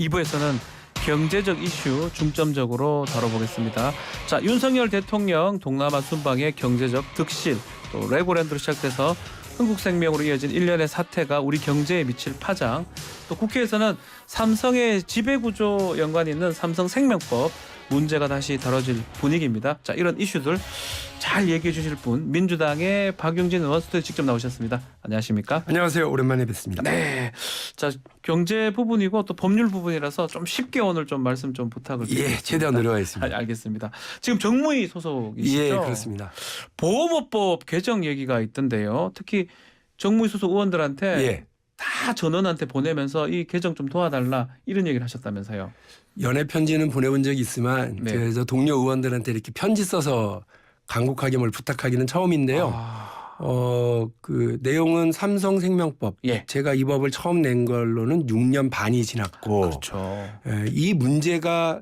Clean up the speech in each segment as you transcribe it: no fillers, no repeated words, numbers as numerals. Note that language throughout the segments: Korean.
2부에서는 경제적 이슈 중점적으로 다뤄보겠습니다. 자, 윤석열 대통령 동남아 순방의 경제적 득실, 또 레고랜드로 시작돼서 흥국생명으로 이어진 일련의 사태가 우리 경제에 미칠 파장, 또 국회에서는 삼성의 지배구조 연관이 있는 삼성생명법 문제가 다시 다뤄질 분위기입니다. 자, 이런 이슈들 잘 얘기해 주실 분, 민주당의 박용진 의원 스튜디오에 직접 나오셨습니다. 안녕하십니까? 안녕하세요. 오랜만에 뵙습니다. 네. 자, 경제 부분이고 또 법률 부분이라서 좀 쉽게 오늘 좀 말씀 좀 부탁을 드리겠습니다. 예, 최대한 노력하겠습니다. 알겠습니다. 지금 정무위 소속이시죠? 예, 그렇습니다. 보험업법 개정 얘기가 있던데요. 특히 정무위 소속 의원들한테 예. 다 전원한테 보내면서 이 개정 좀 도와달라 이런 얘기를 하셨다면서요. 연애 편지는 보내본 적이 있지만 네. 그래서 동료 의원들한테 이렇게 편지 써서 간곡하게 뭘 부탁하기는 처음인데요. 그 내용은 삼성생명법. 예. 제가 이 법을 처음 낸 걸로는 6년 반이 지났고 그렇죠. 이 문제가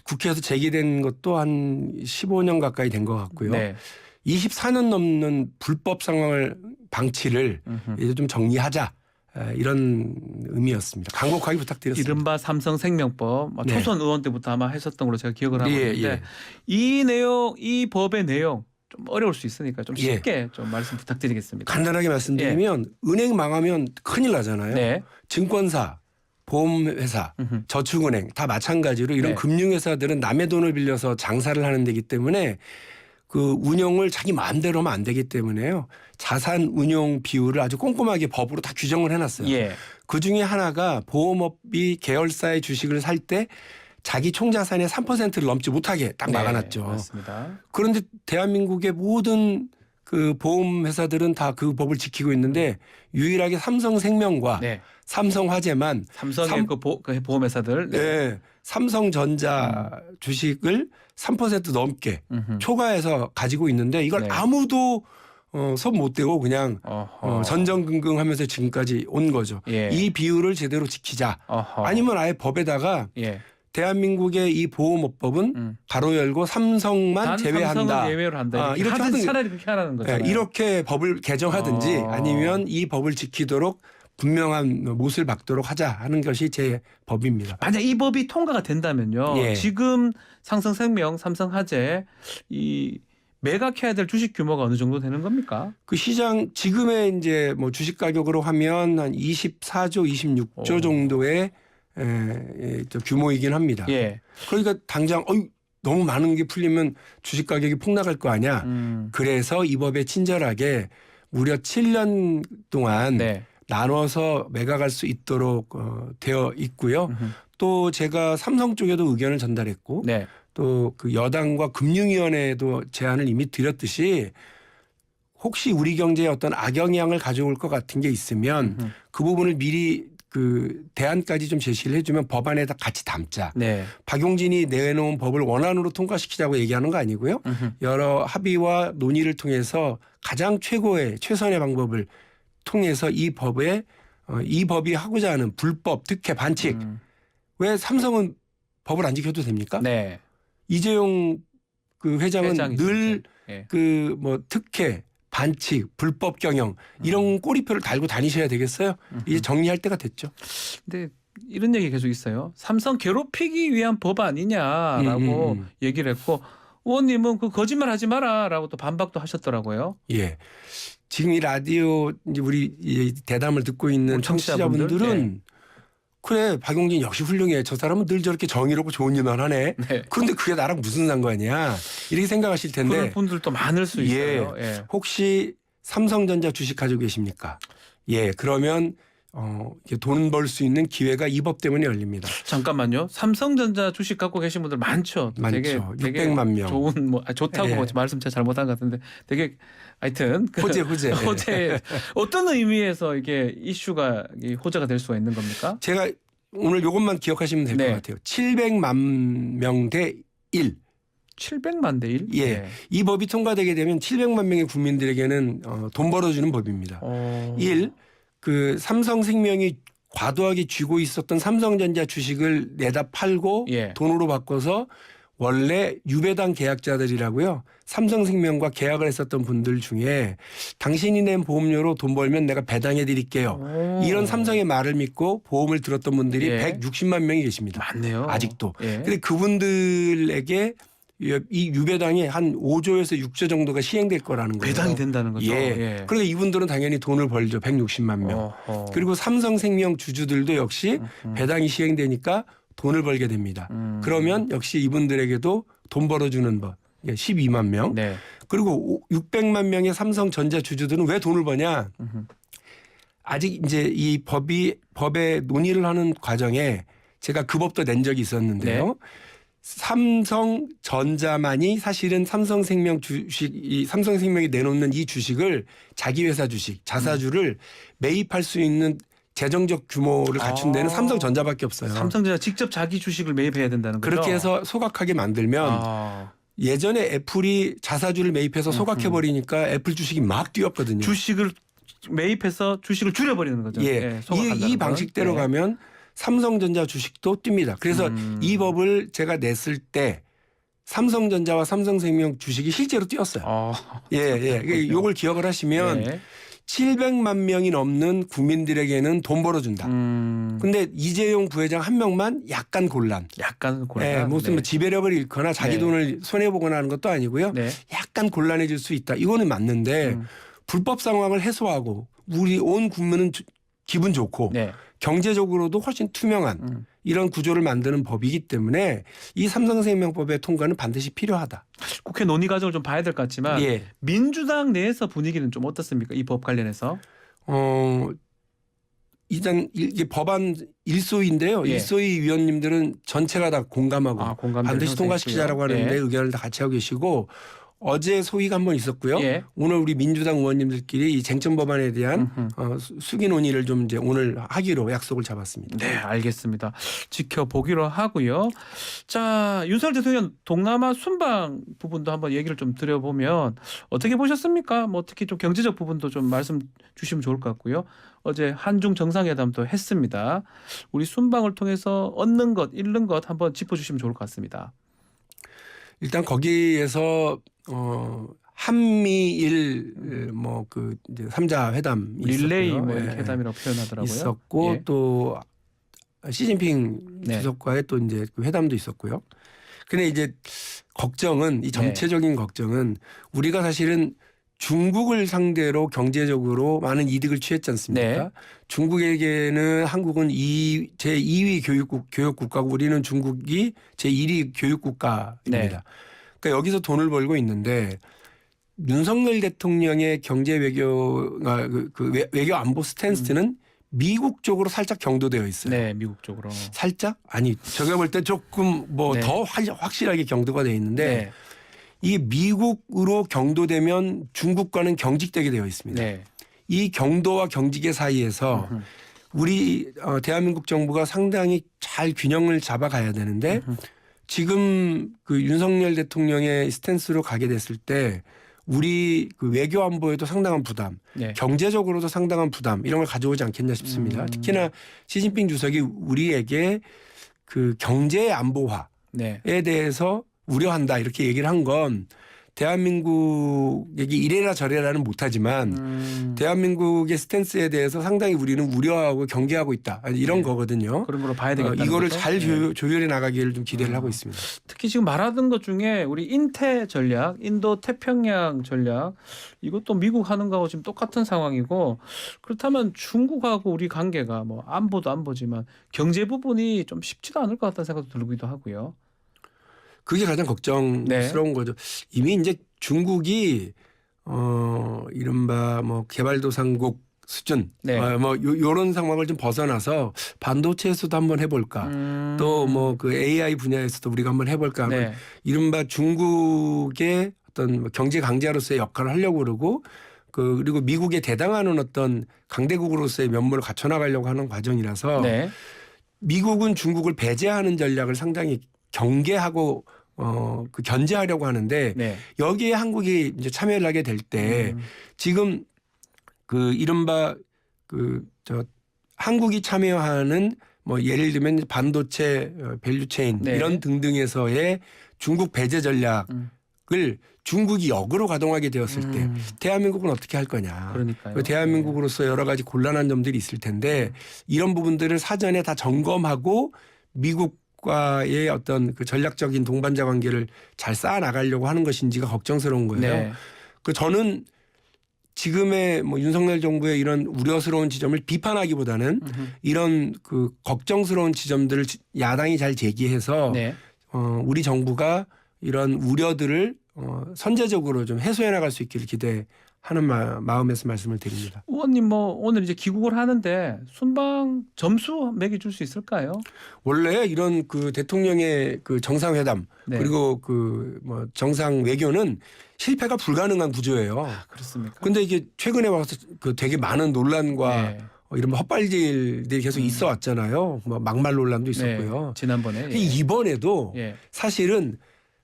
국회에서 제기된 것도 한 15년 가까이 된 것 같고요. 네. 24년 넘는 불법 상황을 방치를 이제 좀 정리하자. 이런 의미였습니다. 간곡하게 부탁드렸습니다. 이른바 삼성생명법 네. 초선 의원 때부터 아마 했었던 걸로 제가 기억을 하고 있는데 예. 이 내용, 이 법의 내용 좀 어려울 수 있으니까 좀 예. 쉽게 좀 말씀 부탁드리겠습니다. 간단하게 말씀드리면 은행 망하면 큰일 나잖아요. 네. 증권사, 보험회사, 저축은행 다 마찬가지로 이런 네. 금융회사들은 남의 돈을 빌려서 장사를 하는 데기 때문에 그 운용을 자기 마음대로 하면 안 되기 때문에요. 자산 운용 비율을 아주 꼼꼼하게 법으로 다 규정을 해놨어요. 예. 그중에 하나가 보험업이 계열사의 주식을 살 때 자기 총자산의 3%를 넘지 못하게 딱 막아놨죠. 네, 맞습니다. 그런데 대한민국의 모든 그 보험회사들은 다 그 법을 지키고 있는데 유일하게 삼성생명과 네. 삼성화재만 삼성의 그 보험회사들. 네. 삼성전자 주식을 3% 넘게 초과해서 가지고 있는데 이걸 네. 아무도 손 못 대고 그냥 전전긍긍하면서 지금까지 온 거죠. 예. 이 비율을 제대로 지키자. 어허. 아니면 아예 법에다가 예. 대한민국의 이 보험업법은 가로 열고 삼성만 단 제외한다. 삼성은 예외로 한다. 이렇게 하든지 차라리 그렇게 하라는 거잖아요. 이렇게 법을 개정하든지 아니면 이 법을 지키도록 분명한 못을 박도록 하자 하는 것이 제 법입니다. 만약 이 법이 통과가 된다면요. 예. 지금 삼성생명, 삼성화재 이 매각해야 될 주식 규모가 어느 정도 되는 겁니까? 그 시장 지금의 이제 뭐 주식 가격으로 하면 한 24조, 26조 정도의 저 규모이긴 합니다. 예. 그러니까 당장 너무 많은 게 풀리면 주식 가격이 폭락할 거 아니야. 그래서 이 법에 친절하게 무려 7년 동안 네. 나눠서 매각할 수 있도록 되어 있고요. 또 제가 삼성 쪽에도 의견을 전달했고 네. 또 그 여당과 금융위원회에도 제안을 이미 드렸듯이 혹시 우리 경제에 어떤 악영향을 가져올 것 같은 게 있으면 그 부분을 미리 그 대안까지 좀 제시를 해주면 법안에다 같이 담자. 네. 박용진이 내놓은 법을 원안으로 통과시키자고 얘기하는 거 아니고요. 여러 합의와 논의를 통해서 가장 최선의 방법을 통해서 이 법이 하고자 하는 불법, 특혜, 반칙. 왜 삼성은 법을 안 지켜도 됩니까? 네. 이재용 그 회장은 늘 예. 그 뭐 특혜, 반칙, 불법 경영 이런 꼬리표를 달고 다니셔야 되겠어요? 이제 정리할 때가 됐죠. 근데 이런 얘기 계속 있어요. 삼성 괴롭히기 위한 법 아니냐라고 얘기를 했고 의원님은 그 거짓말 하지 마라라고 또 반박도 하셨더라고요. 예. 지금 이 라디오 이제 우리 이 대담을 듣고 있는 청취자분들은 그래 박용진 역시 훌륭해. 저 사람은 늘 저렇게 정의롭고 좋은 일만 하네. 네. 그런데 그게 나랑 무슨 상관이야. 이렇게 생각하실 텐데. 그런 분들도 많을 수 있어요. 예. 혹시 삼성전자 주식 가지고 계십니까? 예. 그러면 돈 벌 수 있는 기회가 이 법 때문에 열립니다. 잠깐만요. 삼성전자 주식 갖고 계신 분들 많죠. 많죠. 되게 600만 명. 좋은 좋다고 예. 뭐 말씀 제가 잘못한 것 같은데 되게 하여튼 호재. 호재 어떤 의미에서 이게 이슈가 호재가 될 수가 있는 겁니까? 제가 오늘 이것만 기억하시면 될 것 네. 같아요. 700만 명 대 1. 700만 대 1? 예. 네. 이 법이 통과되게 되면 700만 명의 국민들에게는 돈 벌어주는 법입니다. 1. 그 삼성생명이 과도하게 쥐고 있었던 삼성전자 주식을 내다 팔고 예. 돈으로 바꿔서 원래 유배당 계약자들이라고요. 삼성생명과 계약을 했었던 분들 중에 당신이 낸 보험료로 돈 벌면 내가 배당해 드릴게요. 이런 삼성의 말을 믿고 보험을 들었던 분들이 예. 160만 명이 계십니다. 맞네요. 아직도. 예. 근데 그분들에게 이 유배당이 한 5조에서 6조 정도가 시행될 거라는 거예요. 배당이 된다는 거죠. 예. 그러니까 이분들은 당연히 돈을 벌죠. 160만 명. 그리고 삼성생명 주주들도 역시 배당이 시행되니까 돈을 벌게 됩니다. 그러면 역시 이분들에게도 돈 벌어주는 법. 12만 명. 네. 그리고 600만 명의 삼성전자 주주들은 왜 돈을 버냐? 아직 이제 이 법에 논의를 하는 과정에 제가 그 법도 낸 적이 있었는데요. 네. 삼성전자만이 사실은 삼성생명 주식, 이 삼성생명이 내놓는 이 주식을 자기 회사 주식, 자사주를 매입할 수 있는 재정적 규모를 갖춘 데는 삼성전자밖에 없어요. 삼성전자 직접 자기 주식을 매입해야 된다는 거죠. 그렇게 해서 소각하게 만들면 예전에 애플이 자사주를 매입해서 소각해 버리니까 애플 주식이 막 뛰었거든요. 주식을 매입해서 주식을 줄여버리는 거죠. 예. 소각한다는 이 방식대로 건. 가면 삼성전자 주식도 뜁니다. 그래서 이 법을 제가 냈을 때 삼성전자와 삼성생명 주식이 실제로 뛰었어요. 예. 이걸 기억을 하시면 네. 700만 명이 넘는 국민들에게는 돈 벌어준다. 근데 이재용 부회장 한 명만 약간 곤란. 예, 무슨 뭐 지배력을 잃거나 자기 돈을 손해보거나 하는 것도 아니고요. 네. 약간 곤란해질 수 있다. 이거는 맞는데 불법 상황을 해소하고 우리 온 국민은 기분 좋고 네. 경제적으로도 훨씬 투명한 이런 구조를 만드는 법이기 때문에 이 삼성생명법의 통과는 반드시 필요하다. 국회 논의 과정을 좀 봐야 될 것 같지만 예. 민주당 내에서 분위기는 좀 어떻습니까? 이 법 관련해서. 일단 이게 법안 일소위인데요. 예. 일소위 위원님들은 전체가 다 공감하고 반드시 통과시키자라고 하는데 의견을 다 같이 하고 계시고 어제 소위가 한 번 있었고요. 예. 오늘 우리 민주당 의원님들끼리 이 쟁점 법안에 대한 수기 논의를 좀 이제 오늘 하기로 약속을 잡았습니다. 네, 알겠습니다. 지켜보기로 하고요. 자, 윤석열 대통령 동남아 순방 부분도 한번 얘기를 좀 드려보면 어떻게 보셨습니까? 뭐 특히 좀 경제적 부분도 좀 말씀 주시면 좋을 것 같고요. 어제 한중 정상회담도 했습니다. 우리 순방을 통해서 얻는 것, 잃는 것 한번 짚어주시면 좋을 것 같습니다. 일단 거기에서 한미일 뭐 그 이제 3자 회담이 릴레이 있었고요. 뭐 이렇게 회담이라고 표현하더라고요. 있었고 또 시진핑 네. 주석과의 또 이제 그 회담도 있었고요. 근데 이제 걱정은 이 전체적인 걱정은 우리가 사실은 중국을 상대로 경제적으로 많은 이득을 취했지 않습니까? 네. 중국에게는 한국은 제2위 교육국가고 우리는 중국이 제1위 교육국가입니다. 네. 그러니까 여기서 돈을 벌고 있는데 윤석열 대통령의 경제 외교가 외교 안보 스탠스는 미국 쪽으로 살짝 경도되어 있어요. 네, 미국 쪽으로. 살짝? 아니, 제가 볼 때 조금 뭐 더 확실하게 경도가 되어 있는데 이 미국으로 경도되면 중국과는 경직되게 되어 있습니다. 네. 이 경도와 경직의 사이에서 우리 대한민국 정부가 상당히 잘 균형을 잡아가야 되는데 지금 그 윤석열 대통령의 스탠스로 가게 됐을 때 우리 그 외교 안보에도 상당한 부담, 경제적으로도 상당한 부담 이런 걸 가져오지 않겠냐 싶습니다. 특히나 시진핑 주석이 우리에게 그 경제 안보화에 대해서 우려한다 이렇게 얘기를 한 건 대한민국에게 이래라 저래라는 못하지만 대한민국의 스탠스에 대해서 상당히 우리는 우려하고 경계하고 있다 이런 거거든요. 그런 걸로 봐야 되겠다. 이거를 잘 조율해 나가기를 좀 기대를 하고 있습니다. 특히 지금 말하던 것 중에 우리 인태 전략, 인도 태평양 전략 이것도 미국 하는 거하고 지금 똑같은 상황이고 그렇다면 중국하고 우리 관계가 뭐 안보도 안보지만 경제 부분이 좀 쉽지도 않을 것 같다는 생각도 들기도 하고요. 그게 가장 걱정스러운 거죠. 이미 이제 중국이 이른바 뭐 개발도상국 수준 뭐 요런 상황을 좀 벗어나서 반도체에서도 한번 해볼까 또 뭐 그 AI 분야에서도 우리가 한번 해볼까 하는 이른바 중국의 어떤 경제 강자로서의 역할을 하려고 그러고 그리고 미국에 대당하는 어떤 강대국으로서의 면모를 갖춰나가려고 하는 과정이라서 미국은 중국을 배제하는 전략을 상당히 경계하고 그 견제하려고 하는데 여기에 한국이 이제 참여를 하게 될 때 지금 그 이른바 한국이 참여하는 뭐 예를 들면 반도체 밸류체인 이런 등등에서의 중국 배제 전략을 중국이 역으로 가동하게 되었을 때 대한민국은 어떻게 할 거냐. 그러니까요. 대한민국으로서 여러 가지 곤란한 점들이 있을 텐데 이런 부분들을 사전에 다 점검하고 미국과의 어떤 그 전략적인 동반자 관계를 잘 쌓아 나가려고 하는 것인지가 걱정스러운 거예요. 네. 그 저는 지금의 뭐 윤석열 정부의 이런 우려스러운 지점을 비판하기보다는 이런 그 걱정스러운 지점들을 야당이 잘 제기해서 네. 우리 정부가 이런 우려들을 선제적으로 좀 해소해 나갈 수 있기를 기대하는 마음에서 말씀을 드립니다. 의원님 뭐 오늘 이제 귀국을 하는데 순방 점수 매겨줄 수 있을까요? 원래 이런 그 대통령의 그 정상회담 네. 그리고 그 뭐 정상 외교는 실패가 불가능한 구조예요. 그렇습니까? 근데 이게 최근에 와서 그 되게 많은 논란과 네. 이런 헛발질들이 계속 있어 왔잖아요. 뭐 막말 논란도 있었고요. 네. 지난번에 이번에도 예. 사실은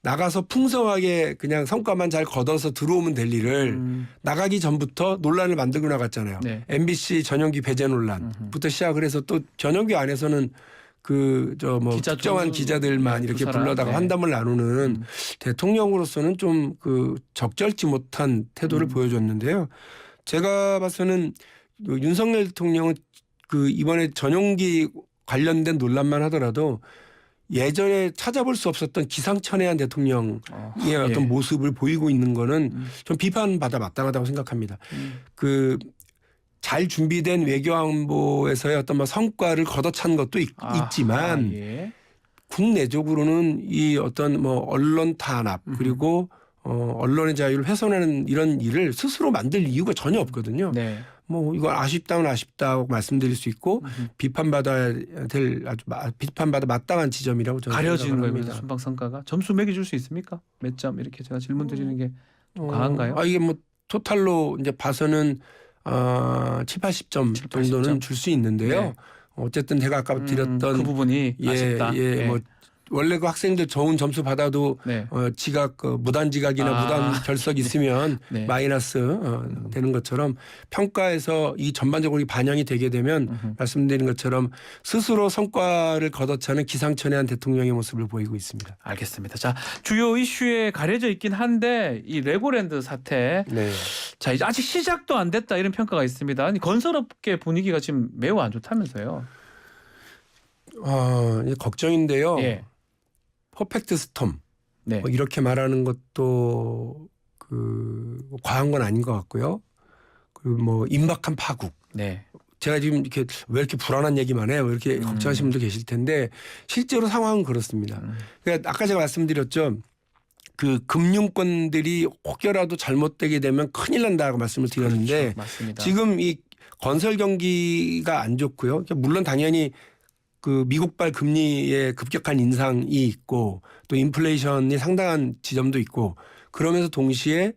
나가서 풍성하게 그냥 성과만 잘 걷어서 들어오면 될 일을 나가기 전부터 논란을 만들고 나갔잖아요. 네. MBC 전용기 배제 논란부터 시작을 해서 또 전용기 안에서는 그 저 뭐 기자 특정한 두- 기자들만 네, 이렇게 두 사람. 불러다가 네. 환담을 나누는 대통령으로서는 좀 그 적절치 못한 태도를 보여줬는데요. 제가 봐서는 그 윤석열 대통령은 그 이번에 전용기 관련된 논란만 하더라도 예전에 찾아볼 수 없었던 기상천외한 대통령의 어떤 예. 모습을 보이고 있는 거는 좀 비판받아 마땅하다고 생각합니다. 그 잘 준비된 외교안보에서의 어떤 뭐 성과를 걷어찬 것도 있지만 예. 국내적으로는 이 어떤 뭐 언론 탄압 그리고 언론의 자유를 훼손하는 이런 일을 스스로 만들 이유가 전혀 없거든요. 네. 뭐 이거 아쉽다면 아쉽다고 말씀드릴 수 있고 비판받아야 될 아주 비판받아 마땅한 지점이라고 저는 가려지는 생각을 거예요. 합니다. 순방 성과가 점수 매겨줄 수 있습니까? 몇 점 이렇게 제가 질문 드리는 게 좀 과한가요? 이게 뭐 토탈로 이제 봐서는 7, 80점 7, 80점? 정도는 줄 수 있는데요. 네. 어쨌든 제가 아까 드렸던 그 부분이 아쉽다. 예. 뭐 원래 그 학생들 좋은 점수 받아도 네. 지각 무단 지각이나 무단 결석 있으면 네. 마이너스 되는 것처럼 평가에서 이 전반적으로 반영이 되게 되면 말씀드린 것처럼 스스로 성과를 걷어차는 기상천외한 대통령의 모습을 보이고 있습니다. 알겠습니다. 자, 주요 이슈에 가려져 있긴 한데 이 레고랜드 사태, 네. 자 이제 아직 시작도 안 됐다 이런 평가가 있습니다. 아니, 건설업계 분위기가 지금 매우 안 좋다면서요? 이제 걱정인데요. 예. 퍼펙트 스톰 네. 뭐 이렇게 말하는 것도 그 과한 건 아닌 것 같고요. 그리고 뭐 임박한 파국. 네. 제가 지금 이렇게 왜 이렇게 불안한 얘기만 해요? 왜 이렇게 걱정하시는 분도 계실 텐데 실제로 상황은 그렇습니다. 그러니까 아까 제가 말씀드렸죠. 그 금융권들이 혹여라도 잘못되게 되면 큰일 난다고 말씀을 드렸는데 그렇죠. 맞습니다. 지금 이 건설 경기가 안 좋고요. 물론 당연히 그 미국발 금리의 급격한 인상이 있고 또 인플레이션이 상당한 지점도 있고 그러면서 동시에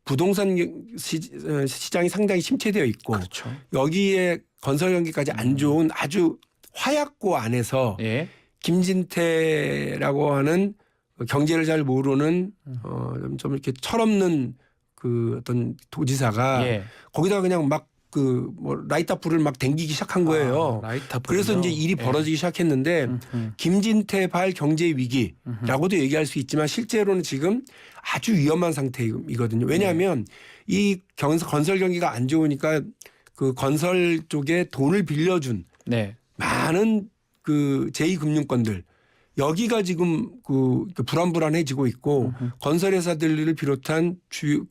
부동산 시장이 상당히 침체되어 있고 그렇죠. 여기에 건설 경기까지 안 좋은 아주 화약고 안에서 예. 김진태라고 하는 경제를 잘 모르는 좀 이렇게 철없는 그 어떤 도지사가 예. 거기다가 그냥 막 그 뭐 라이터 불을 막 댕기기 시작한 거예요. 라이터 그래서 이제 일이 벌어지기 시작했는데 김진태 발 경제 위기라고도 얘기할 수 있지만 실제로는 지금 아주 위험한 상태이거든요. 왜냐하면 이 건설 경기가 안 좋으니까 그 건설 쪽에 돈을 빌려준 네. 많은 그 제2금융권들 여기가 지금 그 불안불안해지고 있고 건설회사들을 비롯한 주요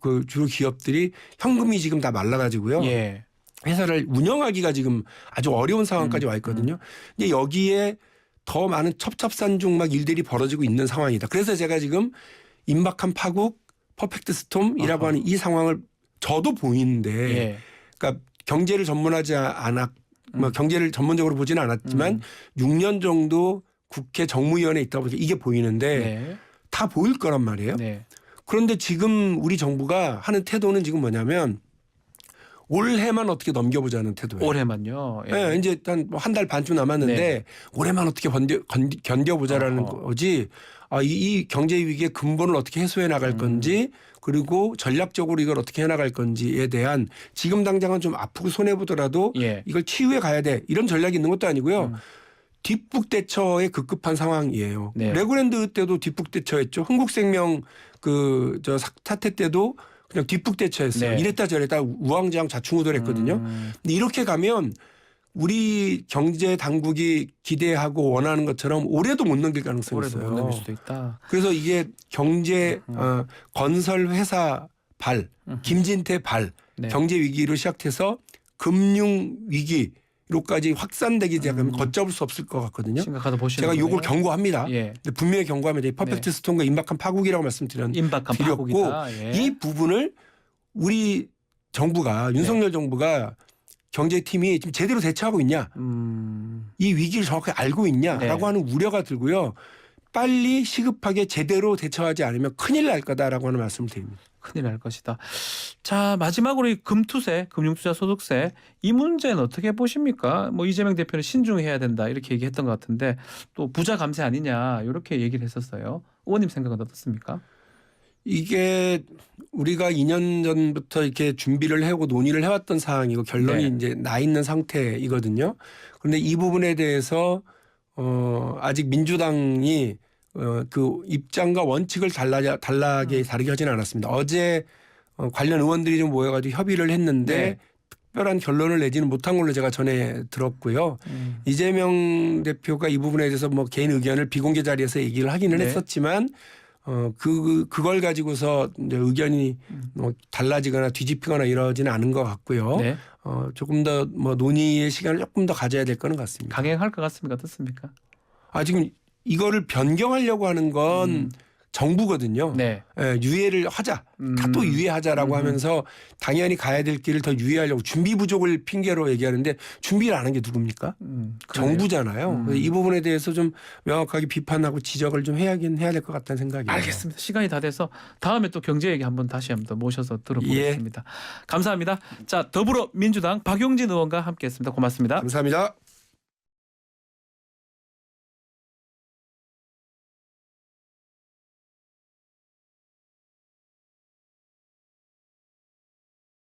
기업들이 현금이 지금 다 말라가지고요. 예. 회사를 운영하기가 지금 아주 어려운 상황까지 와 있거든요. 근데 여기에 더 많은 첩첩산중 막 일들이 벌어지고 있는 상황이다. 그래서 제가 지금 임박한 파국, 퍼펙트 스톰이라고 하는 이 상황을 저도 보이는데, 예. 그러니까 경제를 전문하지 뭐 경제를 전문적으로 보지는 않았지만 6년 정도 국회 정무위원회에 있다 보니까 이게 보이는데 네. 다 보일 거란 말이에요. 네. 그런데 지금 우리 정부가 하는 태도는 지금 뭐냐면 올해만 어떻게 넘겨보자는 태도예요. 올해만요. 예. 네, 이제 한 달 반쯤 남았는데 네. 올해만 어떻게 견뎌보자라는 거지. 이 경제 위기의 근본을 어떻게 해소해 나갈 건지 그리고 전략적으로 이걸 어떻게 해나갈 건지에 대한 지금 당장은 좀 아프고 손해 보더라도 예. 이걸 치유해 가야 돼 이런 전략이 있는 것도 아니고요. 뒷북 대처에 급급한 상황이에요. 네. 레고랜드 때도 뒷북 대처했죠. 흥국생명 저 사태 때도 그냥 뒷북 대처했어요. 네. 이랬다 저랬다 우왕좌왕 좌충우돌했거든요. 근데 이렇게 가면 우리 경제 당국이 기대하고 원하는 것처럼 올해도 못 넘길 가능성이 올해도 있어요. 못 넘길 수도 있다. 그래서 이게 경제 건설 회사 발, 김진태 발, 네. 경제 위기로 시작해서 금융 위기로까지 확산되기 시작하면 걷잡을 수 없을 것 같거든요. 심각하다 보시는 제가 거예요? 이걸 경고합니다. 예. 근데 분명히 경고합니다. 이 퍼펙트 네. 스톰과 임박한 파국이라고 말씀드렸고 임박한 파국이다. 예. 이 부분을 우리 정부가 윤석열 정부가 경제팀이 지금 제대로 대처하고 있냐, 이 위기를 정확하게 알고 있냐라고 네. 하는 우려가 들고요. 빨리 시급하게 제대로 대처하지 않으면 큰일 날 거다라고 하는 말씀을 드립니다. 큰일 날 것이다. 자, 마지막으로 이 금투세, 금융투자소득세 이 문제는 어떻게 보십니까? 뭐 이재명 대표는 신중해야 된다 이렇게 얘기했던 것 같은데 또 부자 감세 아니냐 이렇게 얘기를 했었어요. 의원님 생각은 어떻습니까? 이게 우리가 2년 전부터 이렇게 준비를 해오고 논의를 해왔던 사항이고 결론이 네. 이제 나 있는 상태이거든요. 그런데 이 부분에 대해서 아직 민주당이 그 입장과 원칙을 다르게 하지는 않았습니다. 어제 관련 의원들이 좀 모여가지고 협의를 했는데 네. 특별한 결론을 내지는 못한 걸로 제가 전에 들었고요. 이재명 대표가 이 부분에 대해서 뭐 개인 의견을 비공개 자리에서 얘기를 하기는 네. 했었지만 그걸 가지고서 이제 의견이 뭐 달라지거나 뒤집히거나 이러지는 않은 것 같고요. 네. 조금 더 뭐 논의의 시간을 조금 더 가져야 될 거는 같습니다. 강행할 것 같습니까? 어떻습니까? 지금 이거를 변경하려고 하는 건 정부거든요. 네. 유예를 하자. 다 또 유예하자라고 하면서 당연히 가야 될 길을 더 유예하려고 준비 부족을 핑계로 얘기하는데 준비를 안 한 게 누굽니까? 정부잖아요. 그래서 이 부분에 대해서 좀 명확하게 비판하고 지적을 좀 해야 될 것 같다는 생각이에요. 알겠습니다. 시간이 다 돼서 다음에 또 경제 얘기 다시 한번 모셔서 들어보겠습니다. 감사합니다. 자, 더불어민주당 박용진 의원과 함께했습니다. 고맙습니다. 감사합니다.